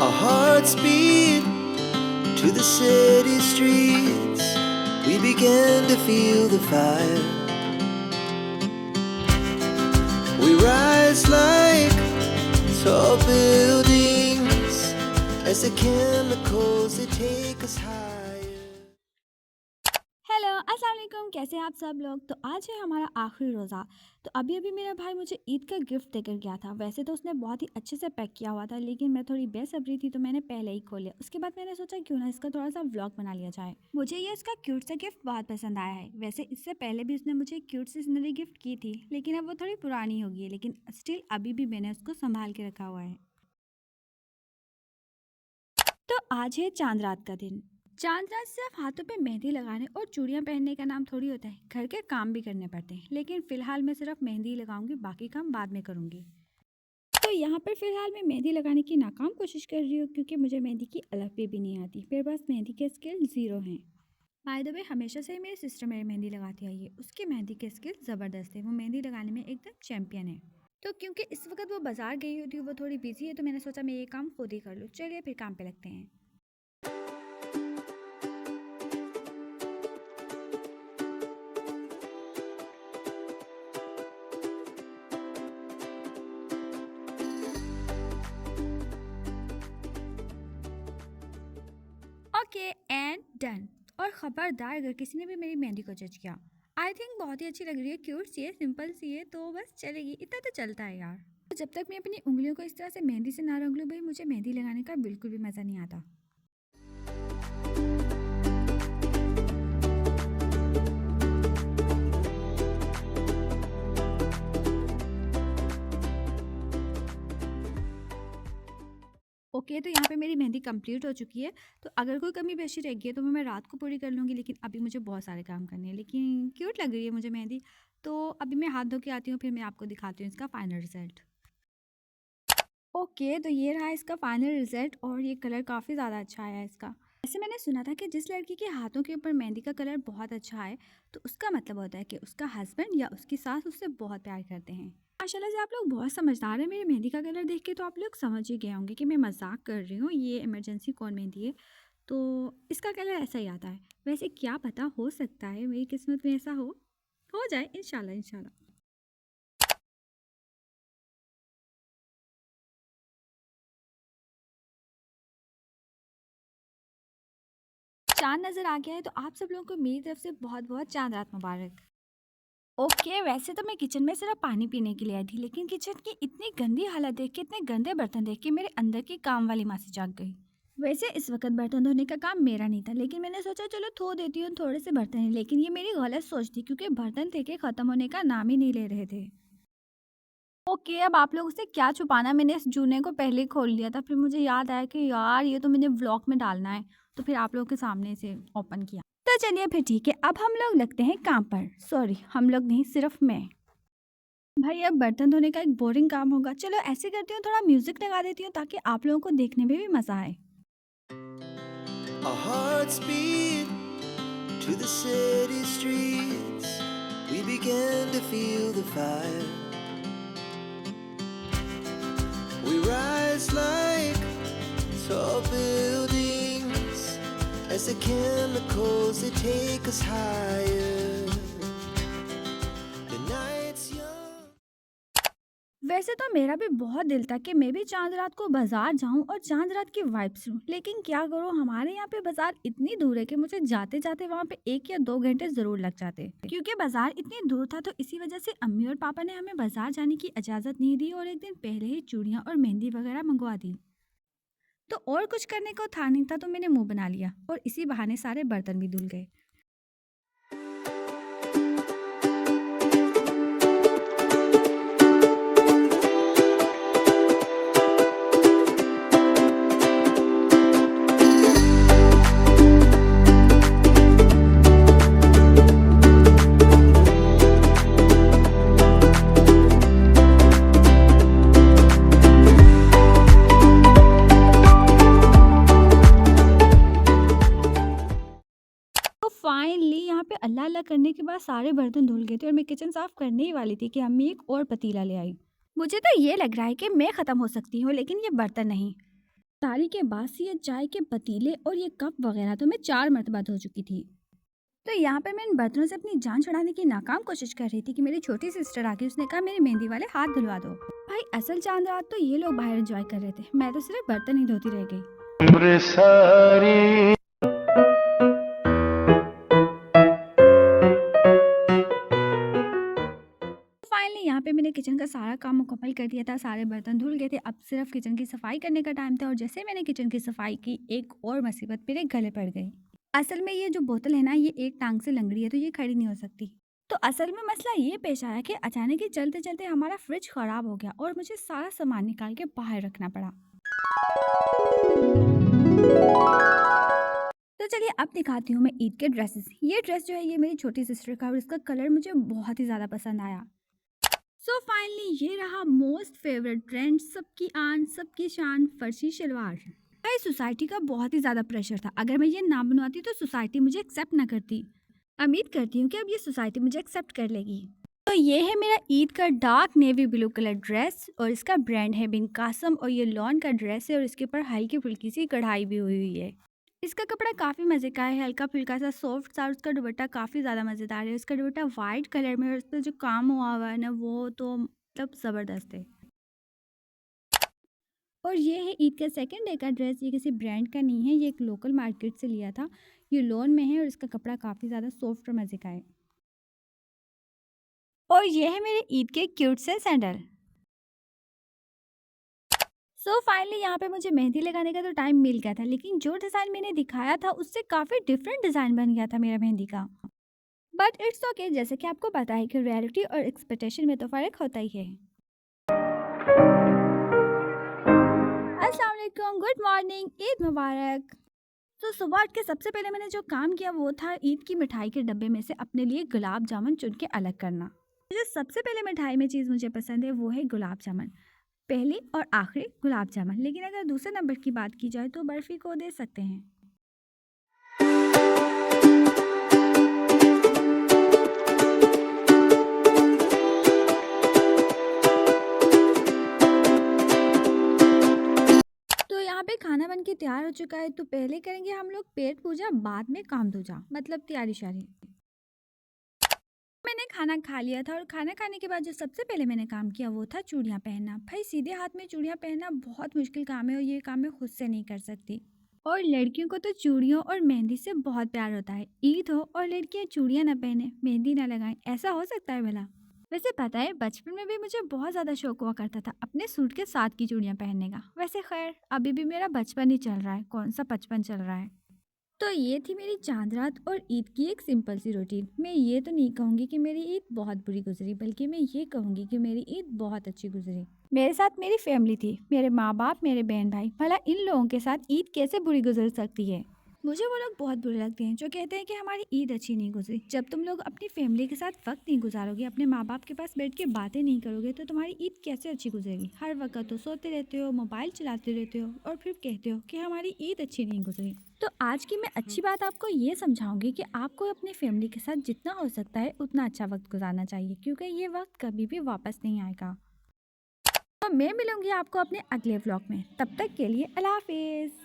Our hearts beat to the city streets. We began to feel the fire. We rise like tall buildings as the chemicals they take us higher. Hello अस्सलाम वालेकुम। कैसे हैं आप सब लोग। तो आज है हमारा आखिरी रोज़ा। तो अभी अभी मेरा भाई मुझे ईद का गिफ्ट देकर गया था। वैसे तो उसने बहुत ही अच्छे से पैक किया हुआ था, लेकिन मैं थोड़ी बेसब्री थी तो मैंने पहले ही खोल लिया। उसके बाद मैंने सोचा क्यों ना इसका थोड़ा सा व्लॉग बना लिया जाए। मुझे ये इसका क्यूट सा गिफ्ट बहुत पसंद आया है। वैसे इससे पहले भी उसने मुझे क्यूट सी सिनरी गिफ्ट की थी, लेकिन अब वो थोड़ी पुरानी हो गई है, लेकिन स्टिल अभी भी मैंने उसको संभाल के रखा हुआ है। तो आज है चांद रात का दिन। चांद रात सिर्फ हाथों पे मेहंदी लगाने और चूड़ियां पहनने का नाम थोड़ी होता है। घर के काम भी करने पड़ते हैं, लेकिन फिलहाल मैं सिर्फ मेहंदी लगाऊंगी, बाकी काम बाद में करूंगी। तो यहाँ पर फिलहाल मैं मेहंदी लगाने की नाकाम कोशिश कर रही हूँ, क्योंकि मुझे मेहंदी की अलग भी नहीं आती। मेरे पास मेहंदी के स्किल ज़ीरो हैं। बाय द वे, हमेशा से ही मेरी सिस्टर मेरी मेहंदी लगाती आई है। उसकी मेहंदी के स्किल ज़बरदस्त है। वो मेहंदी लगाने में एकदम चैंपियन है। तो क्योंकि इस वक्त वो बाजार गई होती है, वो थोड़ी बिजी है, तो मैंने सोचा मैं ये काम खुद ही कर लूँ। चलिए फिर काम पे लगते हैं। Okay and done. और ख़बरदार अगर किसी ने भी मेरी मेहंदी को जज किया। आई थिंक बहुत ही अच्छी लग रही है, क्यूट सी है, सिंपल सी है, तो बस चलेगी। इतना तो चलता है यार। तो जब तक मैं अपनी उंगलियों को इस तरह से मेहंदी से ना रंग लूँ भाई, मुझे मेहंदी लगाने का बिल्कुल भी मज़ा नहीं आता। ओके, तो यहाँ पे मेरी मेहंदी कंप्लीट हो चुकी है। तो अगर कोई कमी बेशी रह गई है तो मैं रात को पूरी कर लूँगी, लेकिन अभी मुझे बहुत सारे काम करने हैं। लेकिन क्यूट लग रही है मुझे मेहंदी। तो अभी मैं हाथ धो के आती हूँ, फिर मैं आपको दिखाती हूँ इसका फाइनल रिजल्ट। ओके, तो ये रहा इसका फाइनल रिजल्ट, और ये कलर काफ़ी ज़्यादा अच्छा आया है इसका। वैसे मैंने सुना था कि जिस लड़की के हाथों के ऊपर मेहंदी का कलर बहुत अच्छा है, तो उसका मतलब होता है कि उसका हस्बैंड या उसकी सास उससे बहुत प्यार करते हैं। माशाल्लाह से आप लोग बहुत समझदार हैं। मेरी मेहंदी का कलर देख के तो आप लोग समझ ही गए होंगे कि मैं मजाक कर रही हूँ। ये इमरजेंसी कौन मेहंदी है, तो इसका कलर ऐसा ही आता है। वैसे क्या पता, हो सकता है मेरी किस्मत में ऐसा हो जाए, इंशाल्लाह इंशाल्लाह। चाँद नज़र आ गया है, तो आप सब लोगों को मेरी तरफ से बहुत बहुत चाँद रात मुबारक। ओके, वैसे तो मैं किचन में सिर्फ पानी पीने के लिए आई थी, लेकिन किचन की इतनी गंदी हालत देख के, इतने गंदे बर्तन देख के मेरे अंदर की काम वाली मासी जाग गई। वैसे इस वक्त बर्तन धोने का काम मेरा नहीं था, लेकिन मैंने सोचा चलो धो देती हूँ थोड़े से बर्तन हैं। लेकिन ये मेरी गलत सोच थी, क्योंकि बर्तन थे के ख़त्म होने का नाम ही नहीं ले रहे थे। ओके, अब आप लोगों से क्या छुपाना, मैंने इस जूने को पहले ही खोल लिया था, फिर मुझे याद आया कि यार ये तो मैंने व्लॉग में डालना है, तो फिर आप लोगों के सामने इसे ओपन किया। तो चलिए फिर ठीक है, अब हम लोग लगते हैं काम पर। सॉरी, हम लोग नहीं, सिर्फ मैं। भाई अब बर्तन धोने का एक बोरिंग काम होगा। चलो ऐसे करती हूँ, थोड़ा म्यूजिक लगा देती हूँ ताकि आप लोगों को देखने में भी मजा आए। Our hearts beat to the city streets. We began to feel the fire. We rise like tall buildings as the chemicals they take us higher. The night's young. वैसे तो मेरा भी बहुत दिल था कि मैं भी चांद रात को बाजार जाऊं और चांद रात की वाइब्स लूं, लेकिन क्या करूं, हमारे यहाँ पे बाजार इतनी दूर है कि मुझे जाते जाते वहाँ पे 1 या 2 घंटे जरूर लग जाते। क्योंकि बाजार इतनी दूर था, तो इसी वजह से अम्मी और पापा ने हमें बाजार जाने की इजाज़त नहीं दी, और एक दिन पहले ही चूड़ियाँ और मेहंदी वगैरह मंगवा दी। तो और कुछ करने को था नहीं था, तो मैंने मुंह बना लिया, और इसी बहाने सारे बर्तन भी धुल गए। तो फाइनली यहाँ पे अल्लाह अल्लाह करने के बाद सारे बर्तन धुल गए थे, और मैं किचन साफ करने ही वाली थी कि अम्मी एक और पतीला ले आई। मुझे तो ये लग रहा है कि मैं ख़त्म हो सकती हूँ, लेकिन ये बर्तन नहीं। तारी के बाद से ये चाय के पतीले और ये कप वगैरह तो मैं 4 मरतबा धो चुकी थी। तो यहाँ पे मैं इन बर्तनों से अपनी जान छुड़ाने की नाकाम कोशिश कर रही थी कि मेरी छोटी सिस्टर आ गई। उसने कहा मेरी मेहंदी वाले हाथ धुलवा दो। भाई असल चांद रात तो ये लोग बाहर एंजॉय कर रहे थे, मैं तो सिर्फ बर्तन ही धोती रह गई। फाइनली यहाँ पे मैंने किचन का सारा काम मुकम्मल कर दिया था, सारे बर्तन धुल गए थे। अब सिर्फ किचन की सफाई करने का टाइम था और जैसे मैंने किचन की सफाई की एक और मुसीबत मेरे गले पड़ गई। असल में ये जो बोतल है ना, ये एक टांग से लंगड़ी है तो ये खड़ी नहीं हो सकती। तो असल में मसला ये पेश आया कि अचानक ही चलते चलते हमारा फ्रिज खराब हो गया और मुझे सारा सामान निकाल के बाहर रखना पड़ा। तो चलिए अब दिखाती हूँ मैं ईद के ड्रेसेस। ये ड्रेस जो है ये मेरी छोटी सिस्टर का और इसका कलर मुझे बहुत ही ज़्यादा पसंद आया। सो फाइनली ये रहा मोस्ट फेवरेट ट्रेंड, सबकी आन सबकी शान फर्शी शलवार। भाई सोसाइटी का बहुत ही ज़्यादा प्रेशर था, अगर मैं ये ना बनवाती तो सोसाइटी मुझे एक्सेप्ट ना करती। उम्मीद करती हूँ कि अब ये सोसाइटी मुझे एक्सेप्ट कर लेगी। तो ये है मेरा ईद का dark navy blue colour dress और इसका ब्रांड है बिन कासम और ये लॉन का ड्रेस है और इसके ऊपर हल्की फुल्की सी कढ़ाई भी हुई हुई है। इसका कपड़ा काफ़ी मज़े का है, हल्का फुल्का सा सॉफ्ट सा और उसका दुपट्टा काफ़ी ज़्यादा मज़ेदार है। उसका दुपट्टा वाइट कलर में और उस पर जो काम हुआ हुआ है ना वो तो मतलब ज़बरदस्त है। और ये है ईद का सेकंड डे का ड्रेस। ये किसी ब्रांड का नहीं है, ये एक लोकल मार्केट से लिया था। ये लॉन में है और इसका कपड़ा काफ़ी ज़्यादा सॉफ्ट और मज़े का है। और ये है मेरे ईद के क्यूट से सैंडल। सो फाइनली यहाँ पे मुझे मेहंदी लगाने का तो टाइम मिल गया था, लेकिन जो डिज़ाइन मैंने दिखाया था उससे काफ़ी डिफरेंट डिज़ाइन बन गया था मेरा मेहंदी का। बट इट्स ओके, जैसे कि आपको पता है कि रियलिटी और एक्सपेक्टेशन में तो फ़र्क होता ही है। अस्सलाम वालेकुम, गुड मॉर्निंग, ईद मुबारक। तो सुबह उठ के सबसे पहले मैंने जो काम किया वो था ईद की मिठाई के डब्बे में से अपने लिए गुलाब जामुन चुन के अलग करना। जो सबसे पहले मिठाई में चीज़ मुझे पसंद है वो है गुलाब जामुन, पहली और आखिरी गुलाब जामुन। लेकिन अगर दूसरे नंबर की बात की जाए तो बर्फ़ी को दे सकते हैं। तो यहाँ पे खाना बन के तैयार हो चुका है, तो पहले करेंगे हम लोग पेट पूजा, बाद में काम दूजा, मतलब तैयारी शारी। मैंने खाना खा लिया था और खाना खाने के बाद जो सबसे पहले मैंने काम किया वो था चूड़ियाँ पहनना। भाई सीधे हाथ में चूड़ियाँ पहनना बहुत मुश्किल काम है और ये काम मैं खुद से नहीं कर सकती। और लड़कियों को तो चूड़ियों और मेहंदी से बहुत प्यार होता है। ईद हो और लड़कियाँ चूड़ियाँ ना पहने, मेहंदी ना लगाएं, ऐसा हो सकता है भला? वैसे पता है बचपन में भी मुझे बहुत ज़्यादा शौक हुआ करता था अपने सूट के साथ की चूड़ियाँ पहनने का। वैसे खैर अभी भी मेरा बचपन ही चल रहा है, कौन सा बचपन चल रहा है। तो ये थी मेरी चांद रात और ईद की एक सिंपल सी रूटीन। मैं ये तो नहीं कहूँगी कि मेरी ईद बहुत बुरी गुजरी, बल्कि मैं ये कहूँगी कि मेरी ईद बहुत अच्छी गुजरी। मेरे साथ मेरी फैमिली थी, मेरे माँ बाप, मेरे बहन भाई। भला इन लोगों के साथ ईद कैसे बुरी गुजर सकती है? मुझे वो लोग बहुत बुरे लगते हैं जो कहते हैं कि हमारी ईद अच्छी नहीं गुजरी। जब तुम लोग अपनी फैमिली के साथ वक्त नहीं गुजारोगे, अपने माँ बाप के पास बैठ के बातें नहीं करोगे, तो तुम्हारी ईद कैसे अच्छी गुजरेगी? हर वक्त तो सोते रहते हो, मोबाइल चलाते रहते हो और फिर कहते हो कि हमारी ईद अच्छी नहीं गुजरी। तो आज की मैं अच्छी बात आपको ये समझाऊंगी कि आपको अपनी फैमिली के साथ जितना हो सकता है उतना अच्छा वक्त गुजारना चाहिए, क्योंकि ये वक्त कभी भी वापस नहीं आएगा। तो मैं मिलूंगी आपको अपने अगले व्लॉग में, तब तक के लिए अल्लाह हाफिज़।